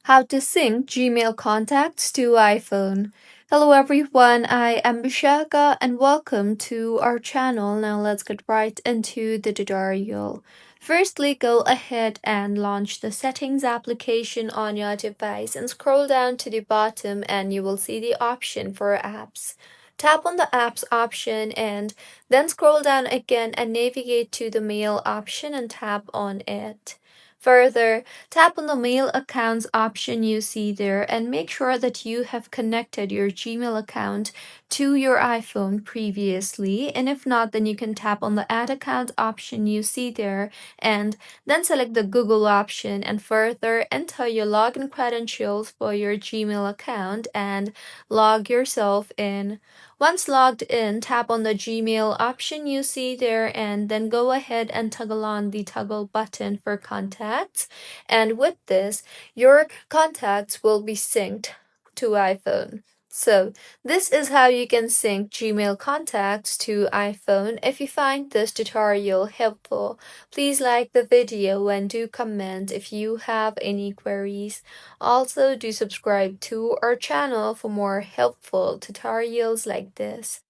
How to sync Gmail contacts to iPhone. Hello everyone, I am Bishaka and welcome to our channel. Now let's get right into the tutorial. Firstly, go ahead and launch the settings application on your device and scroll down to the bottom and you will see the option for apps. Tap on the apps option and then scroll down again and navigate to the mail option and tap on it. Further, tap on the mail accounts option you see there and make sure that you have connected your Gmail account to your iPhone previously. And if not, then you can tap on the add account option you see there and then select the Google option and further enter your login credentials for your Gmail account and log yourself in. Once logged in, tap on the Gmail option you see there and then go ahead and toggle on the toggle button for contacts. And with this, your contacts will be synced to iPhone. So, this is how you can sync Gmail contacts to iPhone. If you find this tutorial helpful, please like the video and do comment if you have any queries. Also, do subscribe to our channel for more helpful tutorials like this.